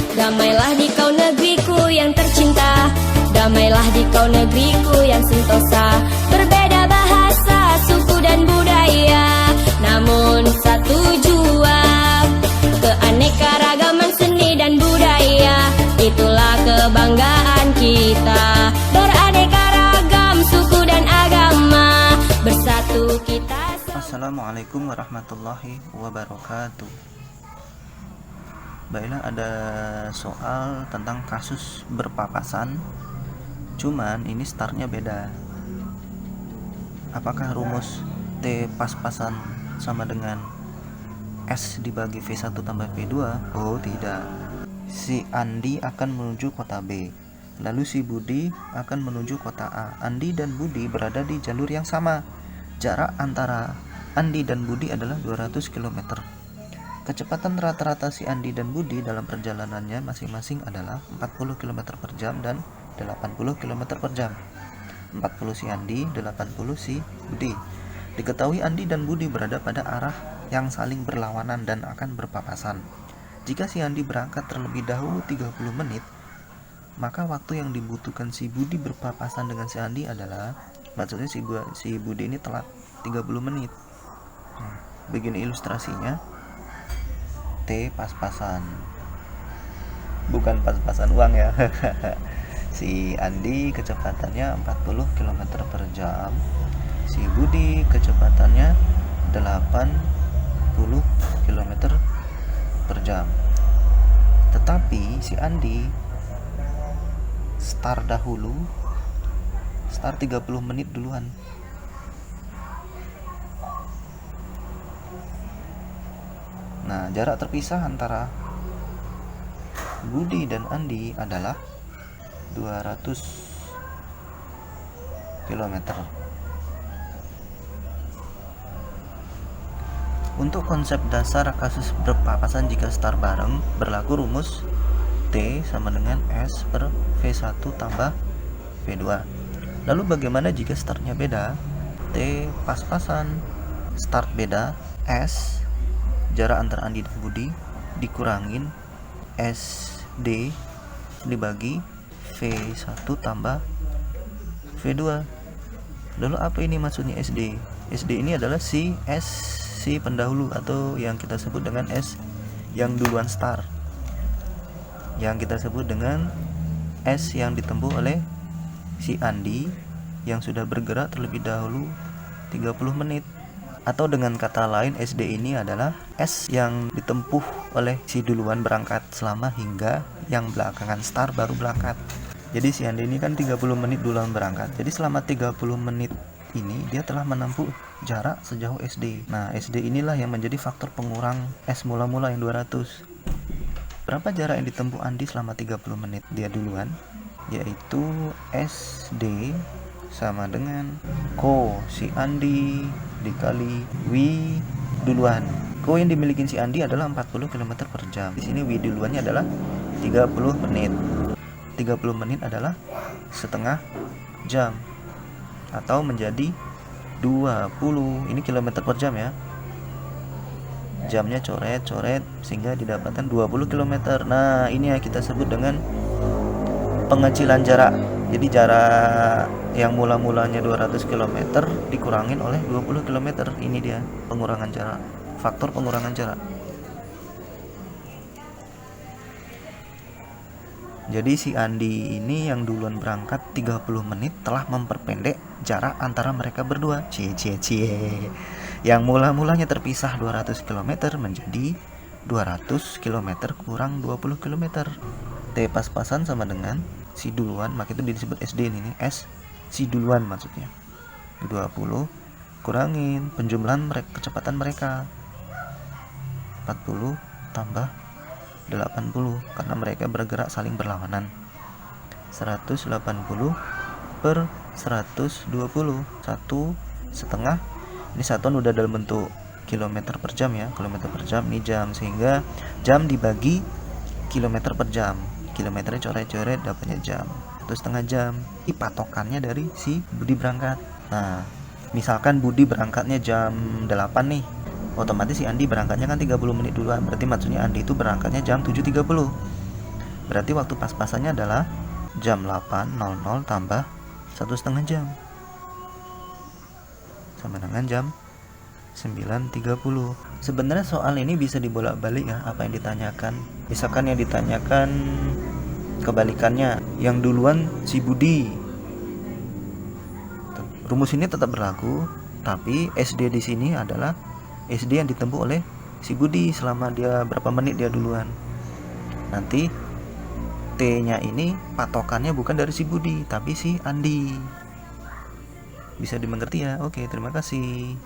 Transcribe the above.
Damailah di kau negeriku yang tercinta, damailah di kau negeriku yang sentosa. Berbeda bahasa, suku dan budaya, namun satu jua. Keanekaragaman seni dan budaya, itulah kebanggaan kita. Beraneka ragam suku dan agama, bersatu kita. Assalamualaikum warahmatullahi wabarakatuh. Baiklah, ada soal tentang kasus berpapasan, cuman ini startnya beda. Apakah rumus T pas-pasan sama dengan S dibagi V1 tambah V2? Oh tidak. Si Andi akan menuju kota B, lalu si Budi akan menuju kota A. Andi dan Budi berada di jalur yang sama. Jarak antara Andi dan Budi adalah 200 km. Kecepatan rata-rata si Andi dan Budi dalam perjalanannya masing-masing adalah 40 km per jam dan 80 km per jam. 40 si Andi, 80 si Budi. Diketahui Andi dan Budi berada pada arah yang saling berlawanan dan akan berpapasan. Jika si Andi berangkat terlebih dahulu 30 menit, maka waktu yang dibutuhkan si Budi berpapasan dengan si Andi adalah, maksudnya si Budi ini telat 30 menit. Begini ilustrasinya. T pas-pasan, bukan pas-pasan uang ya. Si Andi kecepatannya 40 km per jam, si Budi kecepatannya 80 km per jam. Tetapi si Andi start 30 menit duluan. Nah, jarak terpisah antara Budi dan Andi adalah 200 km. Untuk konsep dasar kasus berpapasan jika start bareng, berlaku rumus T sama dengan S per V1 tambah V2. Lalu bagaimana jika startnya beda? T pas-pasan, start beda, S jarak antara Andi dan Budi dikurangin SD dibagi V1 tambah V2. Lalu apa ini maksudnya SD? SD ini adalah si pendahulu atau yang kita sebut dengan S yang duluan start, yang kita sebut dengan S yang ditempuh oleh si Andi yang sudah bergerak terlebih dahulu 30 menit. Atau dengan kata lain, SD ini adalah S yang ditempuh oleh si duluan berangkat selama hingga yang belakangan start baru berangkat. Jadi si Andi ini kan 30 menit duluan berangkat. Jadi selama 30 menit ini dia telah menempuh jarak sejauh SD. Nah, SD inilah yang menjadi faktor pengurang S mula-mula yang 200. Berapa jarak yang ditempuh Andi selama 30 menit dia duluan? Yaitu SD sama dengan Ko si Andi dikali W duluan. Ko yang dimiliki si Andi adalah 40 km per jam. Di sini W duluannya adalah 30 menit. 30 menit adalah setengah jam atau menjadi 20. Ini kilometer per jam ya. Jamnya coret-coret sehingga didapatkan 20 km. Nah, ini yang kita sebut dengan pengecilan jarak. Jadi jarak yang mula-mulanya 200 km dikurangin oleh 20 km. Ini dia pengurangan jarak, faktor pengurangan jarak. Jadi si Andi ini yang duluan berangkat 30 menit telah memperpendek jarak antara mereka berdua. Cie. Yang mula-mulanya terpisah 200 km menjadi 200 km kurang 20 km. T pas-pasan sama dengan si duluan, maka itu disebut SD ini, S si duluan maksudnya. 20 kurangin penjumlahan kecepatan mereka 40 tambah 80 karena mereka bergerak saling berlawanan. 180 per 120, 1,5. Ini satuan udah dalam bentuk kilometer per jam ya, kilometer per jam ini jam, sehingga jam dibagi kilometer per jam. Kilometernya coret-coret dapatnya jam, 1,5 jam. Ini patokannya dari si Budi berangkat. Nah, misalkan Budi berangkatnya jam 8 nih, otomatis si Andi berangkatnya kan 30 menit duluan. Berarti maksudnya Andi itu berangkatnya jam 7.30. Berarti waktu pas-pasannya adalah jam 8.00 tambah 1,5 jam, sama dengan jam 9.30. Sebenarnya soal ini bisa dibolak-balik ya, apa yang ditanyakan. Misalkan yang ditanyakan kebalikannya, yang duluan si Budi. Rumus ini tetap berlaku, tapi SD di sini adalah SD yang ditempuh oleh si Budi selama dia berapa menit dia duluan. Nanti T-nya ini patokannya bukan dari si Budi, tapi si Andi. Bisa dimengerti ya? Oke, terima kasih.